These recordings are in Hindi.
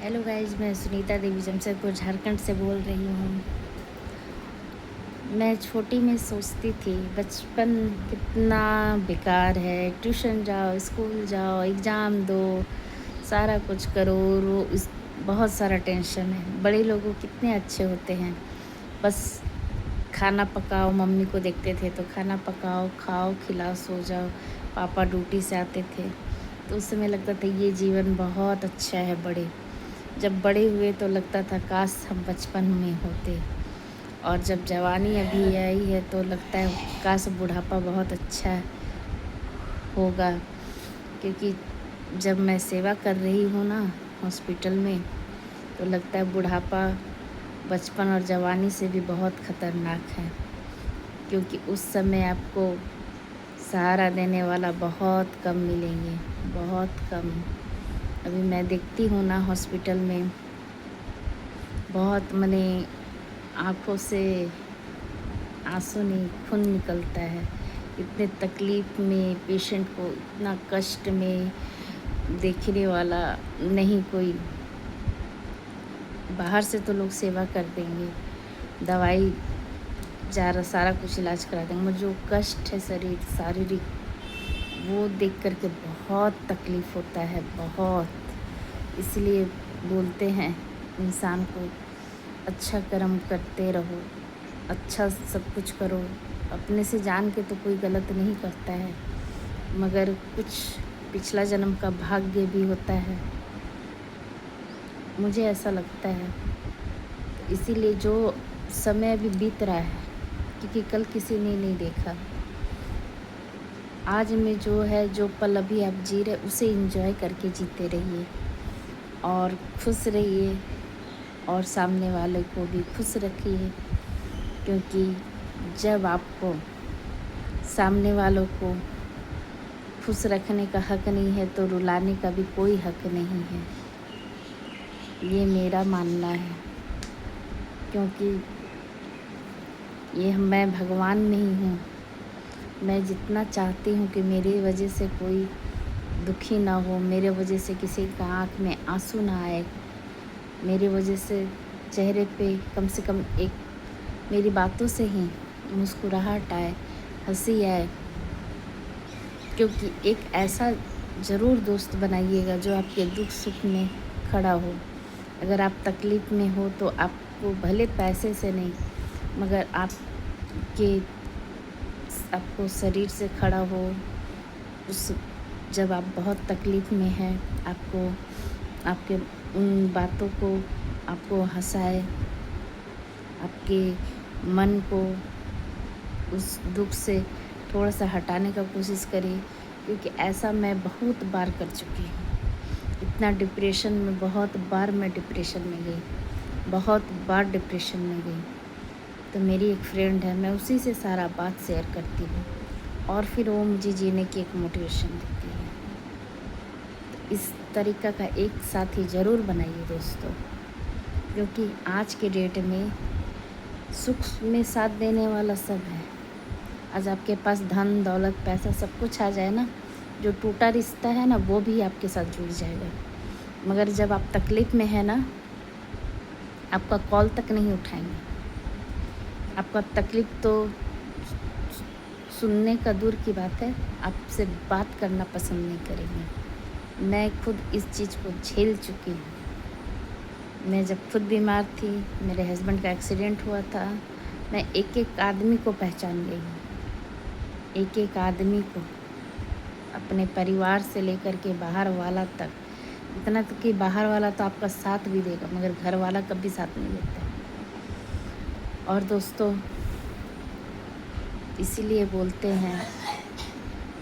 हेलो गाइज, मैं सुनीता देवी जमशेदपुर झारखंड से बोल रही हूँ। मैं छोटी में सोचती थी बचपन कितना बेकार है। ट्यूशन जाओ, स्कूल जाओ, एग्ज़ाम दो, सारा कुछ करो। बहुत सारा टेंशन है। बड़े लोगों कितने अच्छे होते हैं। बस खाना पकाओ, मम्मी को देखते थे तो खाना पकाओ, खाओ, खिलाओ, सो जाओ। पापा ड्यूटी से आते थे तो उस समय लगता था ये जीवन बहुत अच्छा है। जब बड़े हुए तो लगता था काश हम बचपन में होते। और जब जवानी अभी आई है तो लगता है काश बुढ़ापा बहुत अच्छा होगा। क्योंकि जब मैं सेवा कर रही हूँ ना हॉस्पिटल में, तो लगता है बुढ़ापा बचपन और जवानी से भी बहुत ख़तरनाक है। क्योंकि उस समय आपको सहारा देने वाला बहुत कम मिलेंगे, बहुत कम। अभी मैं देखती हूँ ना हॉस्पिटल में बहुत मने आँखों से आंसू नहीं, खून निकलता है। इतने तकलीफ़ में पेशेंट को, इतना कष्ट में देखने वाला नहीं कोई। बाहर से तो लोग सेवा कर देंगे, दवाई सारा कुछ इलाज करा देंगे, मगर जो कष्ट है शारीरिक, वो देख कर के बहुत तकलीफ़ होता है, बहुत। इसलिए बोलते हैं इंसान को अच्छा कर्म करते रहो, अच्छा सब कुछ करो। अपने से जान के तो कोई गलत नहीं करता है, मगर कुछ पिछला जन्म का भाग्य भी होता है, मुझे ऐसा लगता है। तो इसीलिए जो समय अभी बीत रहा है, क्योंकि कल किसी ने नहीं देखा, आज में जो है, जो पल अभी आप जी रहे उसे एंजॉय करके जीते रहिए और खुश रहिए और सामने वाले को भी खुश रखिए। क्योंकि जब आपको सामने वालों को खुश रखने का हक नहीं है तो रुलाने का भी कोई हक नहीं है, ये मेरा मानना है। क्योंकि मैं भगवान नहीं हूँ। मैं जितना चाहती हूँ कि मेरी वजह से कोई दुखी ना हो, मेरे वजह से किसी का आँख में आंसू ना आए, मेरी वजह से चेहरे पे कम से कम एक मेरी बातों से ही मुस्कुराहट आए, हंसी आए। क्योंकि एक ऐसा ज़रूर दोस्त बनाइएगा जो आपके दुख सुख में खड़ा हो। अगर आप तकलीफ़ में हो तो आपको भले पैसे से नहीं, मगर आपको शरीर से खड़ा हो। जब आप बहुत तकलीफ़ में हैं, आपके उन बातों को आपको हंसाए, आपके मन को उस दुख से थोड़ा सा हटाने का कोशिश करिए। क्योंकि ऐसा मैं बहुत बार कर चुकी हूँ। इतना डिप्रेशन में, बहुत बार मैं डिप्रेशन में गई, बहुत बार डिप्रेशन में गई। तो मेरी एक फ्रेंड है, मैं उसी से सारा बात शेयर करती हूँ और फिर वो मुझे जीने की एक मोटिवेशन देती है। तो इस तरीक़ा का एक साथी ज़रूर बनाइए दोस्तों। क्योंकि आज के डेट में सुख में साथ देने वाला सब है। आज आपके पास धन दौलत पैसा सब कुछ आ जाए ना, जो टूटा रिश्ता है ना वो भी आपके साथ जुड़ जाएगा। मगर जब आप तकलीफ़ में है ना, आपका कॉल तक नहीं उठाएंगे, आपका तकलीफ़ तो सुनने का दूर की बात है, आपसे बात करना पसंद नहीं करेंगे। मैं खुद इस चीज़ को झेल चुकी हूँ। मैं जब खुद बीमार थी, मेरे हस्बैंड का एक्सीडेंट हुआ था, मैं एक एक आदमी को पहचान गई हूँ, एक एक आदमी को, अपने परिवार से लेकर के बाहर वाला तक। इतना तो कि बाहर वाला तो आपका साथ भी देगा, मगर घर वाला कभी साथ नहीं देता। और दोस्तों, इसीलिए बोलते हैं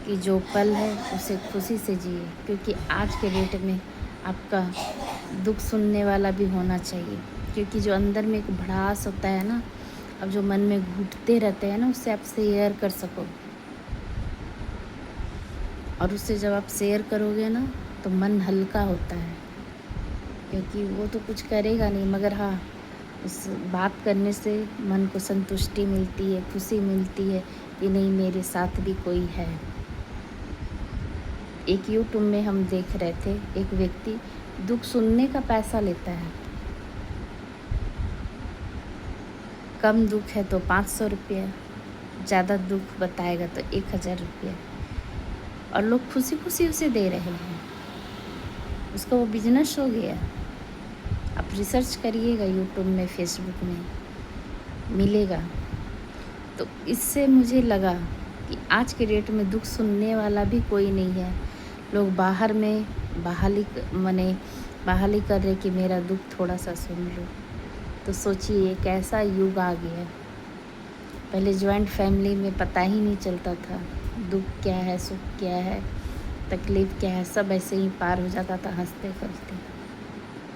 कि जो पल है उसे खुशी से जिए। क्योंकि आज के डेट में आपका दुख सुनने वाला भी होना चाहिए। क्योंकि जो अंदर में एक भड़ास होता है ना, अब जो मन में घुटते रहते हैं ना, उससे आप शेयर कर सको। और उससे जब आप शेयर करोगे ना तो मन हल्का होता है। क्योंकि वो तो कुछ करेगा नहीं, मगर हाँ, उस बात करने से मन को संतुष्टि मिलती है, खुशी मिलती है कि नहीं, मेरे साथ भी कोई है। एक यूट्यूब में हम देख रहे थे, एक व्यक्ति दुख सुनने का पैसा लेता है। कम दुख है तो 500 रुपया, ज़्यादा दुख बताएगा तो 1000 रुपया, और लोग खुशी खुशी उसे दे रहे हैं। उसका वो बिजनेस हो गया। आप रिसर्च करिएगा यूट्यूब में, फेसबुक में मिलेगा। तो इससे मुझे लगा कि आज के डेट में दुख सुनने वाला भी कोई नहीं है। लोग बाहर में बहाली कर रहे कि मेरा दुख थोड़ा सा सुन लो। तो सोचिए कैसा युग आ गया। पहले जॉइंट फैमिली में पता ही नहीं चलता था दुख क्या है, सुख क्या है, तकलीफ़ क्या है, सब ऐसे ही पार हो जाता था हंसते खेलते।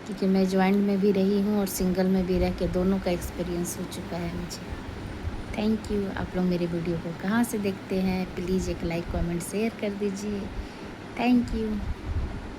क्योंकि मैं जॉइंट में भी रही हूँ और सिंगल में भी रह के दोनों का एक्सपीरियंस हो चुका है मुझे। Thank you. आप लोग मेरे वीडियो को कहाँ से देखते हैं, प्लीज़ एक लाइक कमेंट शेयर कर दीजिए। Thank you.